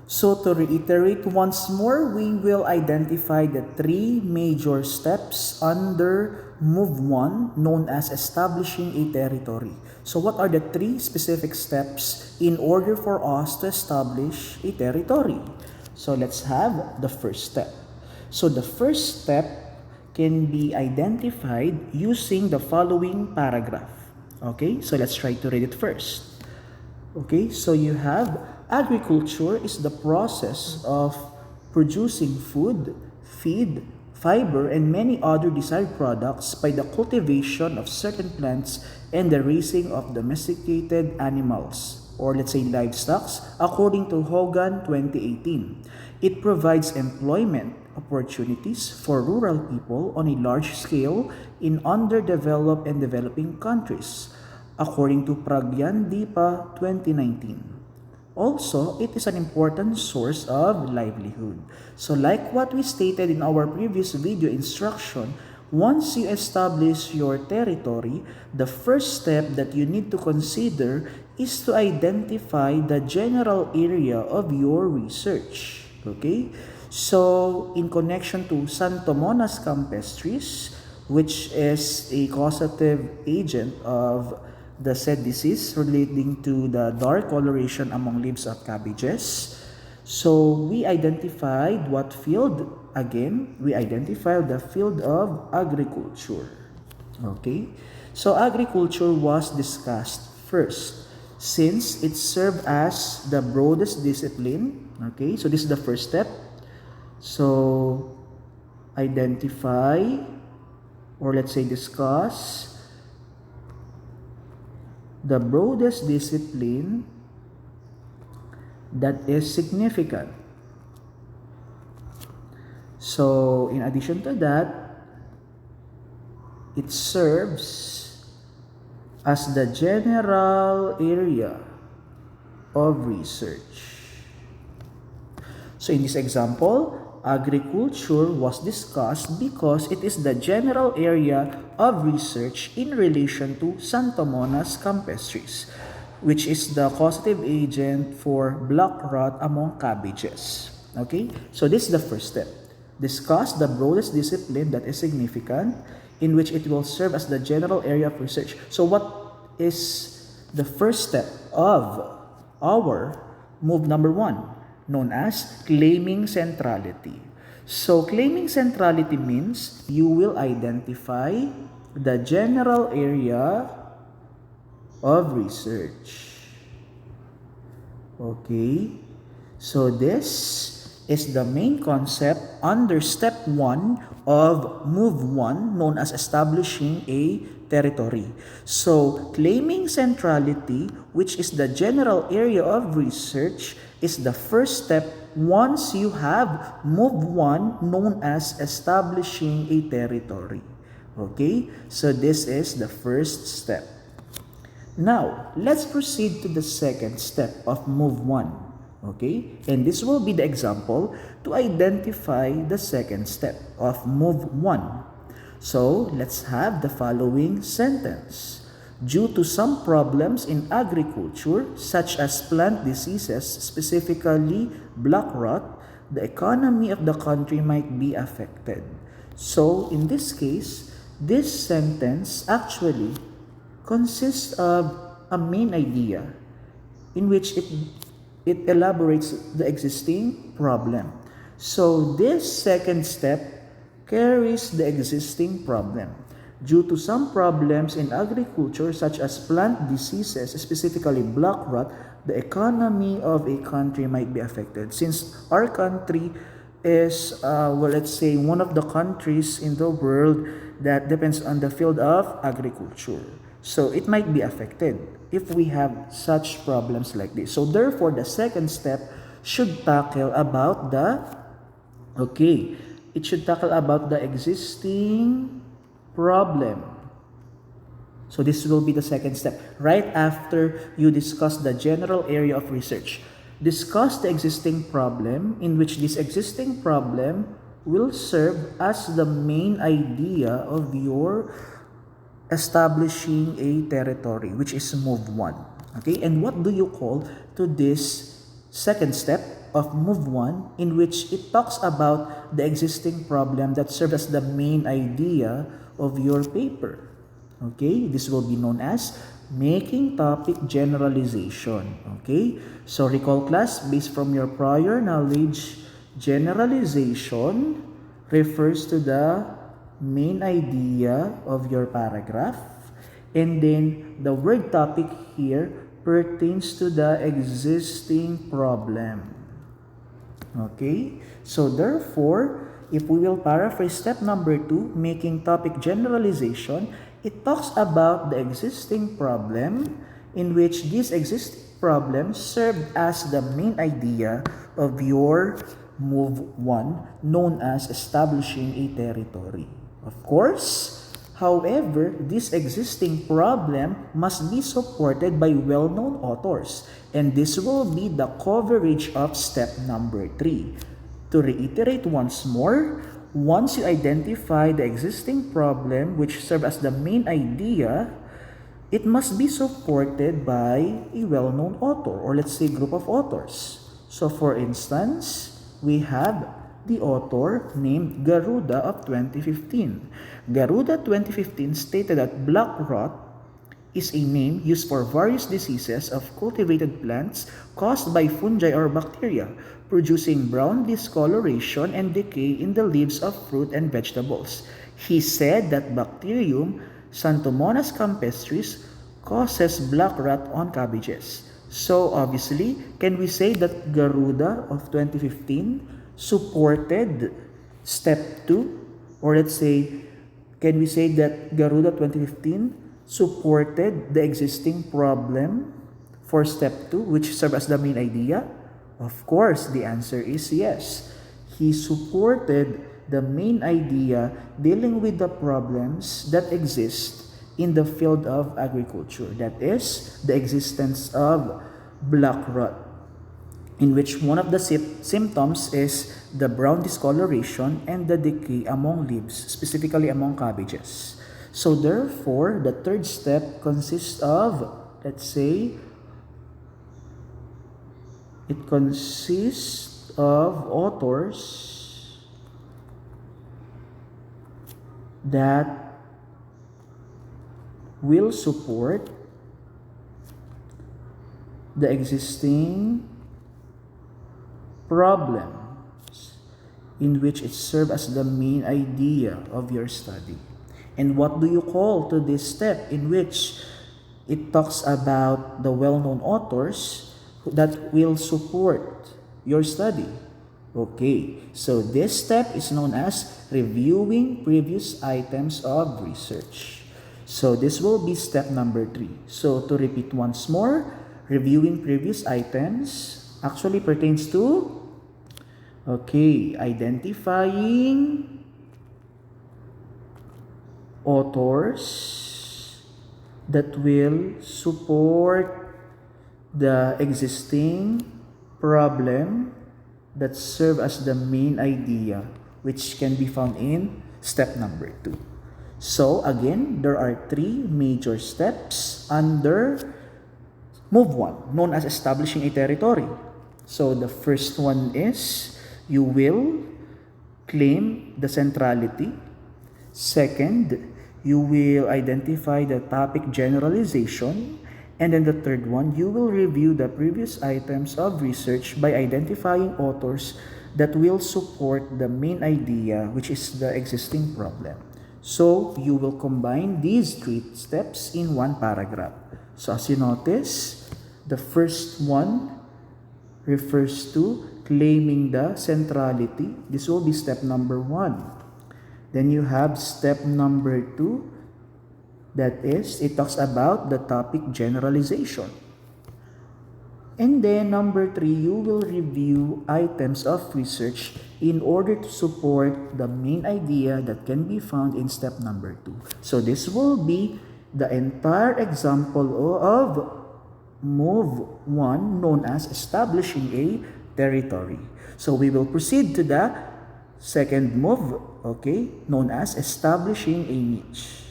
So to reiterate once more, we will identify the three major steps under Move 1 known as establishing a territory. So what are the three specific steps in order for us to establish a territory? So let's have the first step. So the first step can be identified using the following paragraph. Okay, so let's try to read it first. Okay, so you have agriculture is the process of producing food, feed, fiber, and many other desired products by the cultivation of certain plants and the raising of domesticated animals, or let's say livestock, according to Hogan 2018. It provides employment opportunities for rural people on a large scale in underdeveloped and developing countries, according to Pragyan-Deepa 2019. Also, it is an important source of livelihood. So like what we stated in our previous video instruction, once you establish your territory, the first step that you need to consider is to identify the general area of your research. Okay? So, in connection to Xanthomonas campestris, which is a causative agent of the said disease relating to the dark coloration among leaves of cabbages. So we identified what field? Again, we identified the field of agriculture. Okay? So agriculture was discussed first since it served as the broadest discipline. Okay? So this is the first step. So identify, or let's say discuss, the broadest discipline that is significant. So, in addition to that, it serves as the general area of research. So, in this example, agriculture was discussed because it is the general area of research in relation to Xanthomonas campestris, which is the causative agent for black rot among cabbages. Okay, so this is the first step. Discuss the broadest discipline that is significant, in which it will serve as the general area of research. So what is the first step of our move number 1? Known as claiming centrality. So claiming centrality means you will identify the general area of research. Okay, so this is the main concept under step 1 of move 1 known as establishing a territory. So claiming centrality, which is the general area of research, is the first step once you have move 1 known as establishing a territory. Okay, so this is the first step. Now, let's proceed to the second step of move 1. Okay, and this will be the example to identify the second step of move 1. So, let's have the following sentence. Due to some problems in agriculture, such as plant diseases, specifically black rot, the economy of the country might be affected. So, in this case, this sentence actually consists of a main idea in which it elaborates the existing problem. So, this second step carries the existing problem. Due to some problems in agriculture such as plant diseases, specifically black rot, the economy of a country might be affected. Since our country is, let's say, one of the countries in the world that depends on the field of agriculture. So it might be affected if we have such problems like this. So therefore, the second step should tackle about it should tackle about the existing problem. So this will be the second step. Right after you discuss the general area of research, discuss the existing problem, in which this existing problem will serve as the main idea of your establishing a territory, which is move 1. Okay, and what do you call to this second step? of move 1 in which it talks about the existing problem that serves as the main idea of your paper. Okay, this will be known as making topic generalization. Okay, so recall class, based from your prior knowledge, generalization refers to the main idea of your paragraph, and then the word topic here pertains to the existing problem. Okay, so therefore, if we will paraphrase step number 2, making topic generalization, it talks about the existing problem in which this existing problem served as the main idea of your move 1, known as establishing a territory. Of course, however, this existing problem must be supported by well-known authors, and this will be the coverage of step number 3. To reiterate once more, once you identify the existing problem which serves as the main idea, it must be supported by a well-known author, or let's say group of authors. So for instance, we have the author named Garuda of 2015. Garuda 2015 stated that black rot is a name used for various diseases of cultivated plants caused by fungi or bacteria, producing brown discoloration and decay in the leaves of fruit and vegetables. He said that bacterium Xanthomonas campestris causes black rot on cabbages. So obviously, can we say that Garuda of 2015 supported step 2? Or let's say, can we say that Garuda 2015 supported the existing problem for step 2, which served as the main idea? Of course, the answer is yes. He supported the main idea dealing with the problems that exist in the field of agriculture. That is, the existence of black rot, in which one of the symptoms is the brown discoloration and the decay among leaves, specifically among cabbages. So therefore, the third step consists of, let's say, it consists of authors that will support the existing problems in which it serves as the main idea of your study. And what do you call to this step in which it talks about the well-known authors that will support your study? Okay, so this step is known as reviewing previous items of research. So this will be step number 3. So to repeat once more, reviewing previous items actually pertains to, okay, identifying authors that will support the existing problem that serve as the main idea, which can be found in step number 2. So again, there are 3 major steps under move 1, known as establishing a territory. So the first one is you will claim the centrality. Second, you will identify the topic generalization. And then the third one, you will review the previous items of research by identifying authors that will support the main idea, which is the existing problem. So you will combine these 3 steps in one paragraph. So as you notice, the first one refers to claiming the centrality. This will be step number 1. Then you have step number 2. That is, it talks about the topic generalization. And then number 3, you will review items of research in order to support the main idea that can be found in step number 2. So this will be the entire example of move 1, known as establishing a territory. So we will proceed to the second move, okay, known as establishing a niche.